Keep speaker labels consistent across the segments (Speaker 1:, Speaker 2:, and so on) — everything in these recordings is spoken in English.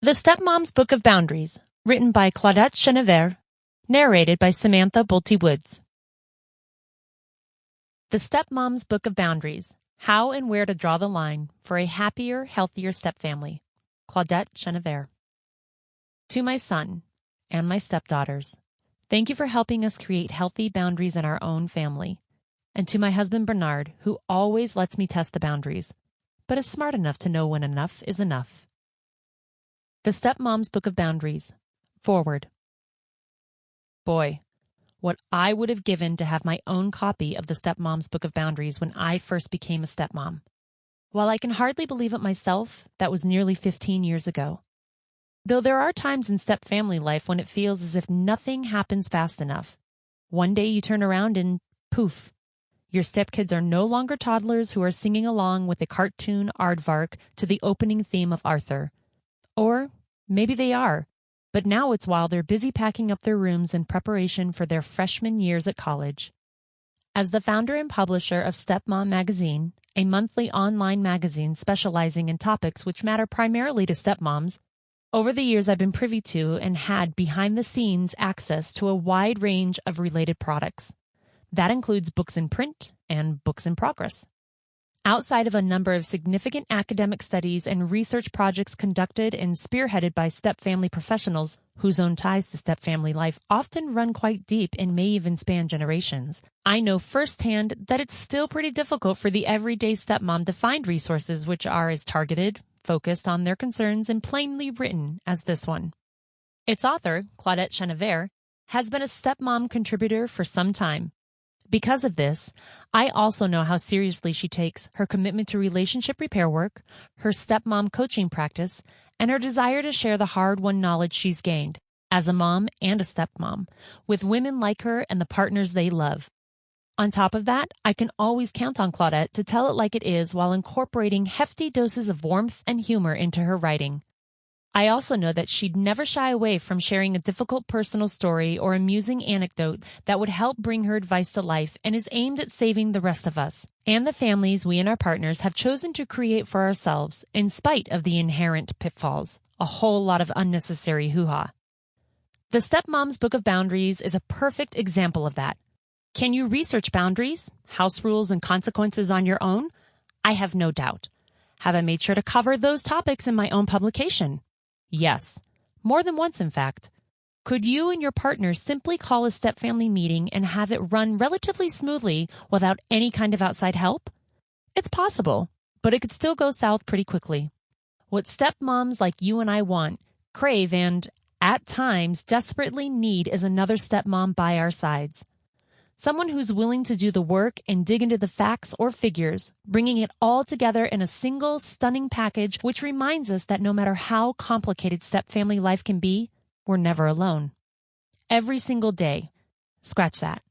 Speaker 1: The Stepmom's Book of Boundaries, written by Claudette Chenevert, narrated by Samantha Bolte-Woods. The Stepmom's Book of Boundaries, How and Where to Draw the Line for a Happier, Healthier Stepfamily, Claudette Chenevert. To my son and my stepdaughters, thank you for helping us create healthy boundaries in our own family. And to my husband Bernard, who always lets me test the boundaries, but is smart enough to know when enough is enough. The Stepmom's Book of Boundaries. Forward. Boy, what I would have given to have my own copy of the Stepmom's Book of Boundaries when I first became a stepmom. While I can hardly believe it myself, that was nearly 15 years ago. Though there are times in stepfamily life when it feels as if nothing happens fast enough. One day you turn around and poof, your stepkids are no longer toddlers who are singing along with a cartoon aardvark to the opening theme of Arthur. Or maybe they are, but now it's while they're busy packing up their rooms in preparation for their freshman years at college. As the founder and publisher of Stepmom magazine, a monthly online magazine specializing in topics which matter primarily to stepmoms, over the years I've been privy to and had behind-the-scenes access to a wide range of related products. That includes books in print and books in progress. Outside of a number of significant academic studies and research projects conducted and spearheaded by stepfamily professionals whose own ties to stepfamily life often run quite deep and may even span generations, I know firsthand that it's still pretty difficult for the everyday stepmom to find resources which are as targeted, focused on their concerns, and plainly written as this one. Its author, Claudette Chenevert, has been a stepmom contributor for some time. Because of this, I also know how seriously she takes her commitment to relationship repair work, her stepmom coaching practice, and her desire to share the hard-won knowledge she's gained, as a mom and a stepmom, with women like her and the partners they love. On top of that, I can always count on Claudette to tell it like it is while incorporating hefty doses of warmth and humor into her writing. I also know that she'd never shy away from sharing a difficult personal story or amusing anecdote that would help bring her advice to life and is aimed at saving the rest of us and the families we and our partners have chosen to create for ourselves in spite of the inherent pitfalls, a whole lot of unnecessary hoo-ha. The Stepmom's Book of Boundaries is a perfect example of that. Can you research boundaries, house rules, and consequences on your own? I have no doubt. Have I made sure to cover those topics in my own publication? Yes, more than once, in fact. Could you and your partner simply call a stepfamily meeting and have it run relatively smoothly without any kind of outside help? It's possible, but it could still go south pretty quickly. What stepmoms like you and I want, crave, and, at times, desperately need is another stepmom by our sides. Someone who's willing to do the work and dig into the facts or figures, bringing it all together in a single, stunning package which reminds us that no matter how complicated stepfamily life can be, we're never alone. Every single day, scratch that,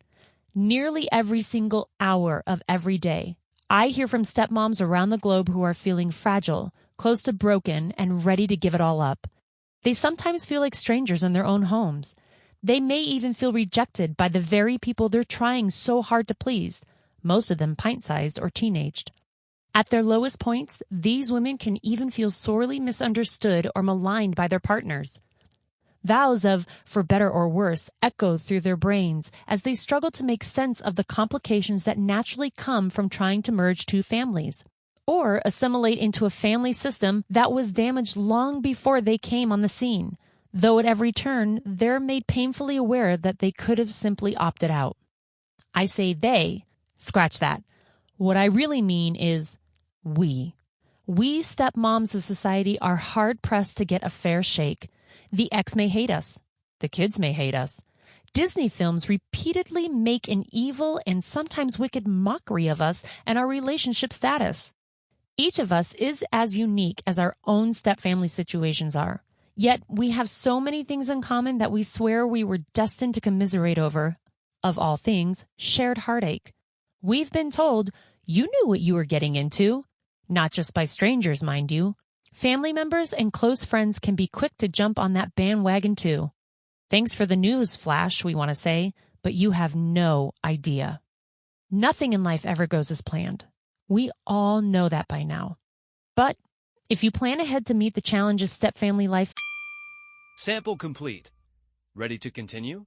Speaker 1: nearly every single hour of every day, I hear from stepmoms around the globe who are feeling fragile, close to broken, and ready to give it all up. They sometimes feel like strangers in their own homes. They may even feel rejected by the very people they're trying so hard to please, most of them pint-sized or teenaged. At their lowest points, these women can even feel sorely misunderstood or maligned by their partners. Vows of, for better or worse, echo through their brains as they struggle to make sense of the complications that naturally come from trying to merge two families, or assimilate into a family system that was damaged long before they came on the scene. Though at every turn, they're made painfully aware that they could have simply opted out. I say they, scratch that. What I really mean is we. We stepmoms of society are hard-pressed to get a fair shake. The ex may hate us. The kids may hate us. Disney films repeatedly make an evil and sometimes wicked mockery of us and our relationship status. Each of us is as unique as our own stepfamily situations are. Yet we have so many things in common that we swear we were destined to commiserate over, of all things, shared heartache. We've been told, you knew what you were getting into. Not just by strangers, mind you. Family members and close friends can be quick to jump on that bandwagon too. Thanks for the news, Flash, we want to say, but you have no idea. Nothing in life ever goes as planned. We all know that by now. But If you plan ahead to meet the challenges stepfamily life.
Speaker 2: Sample complete. Ready to continue?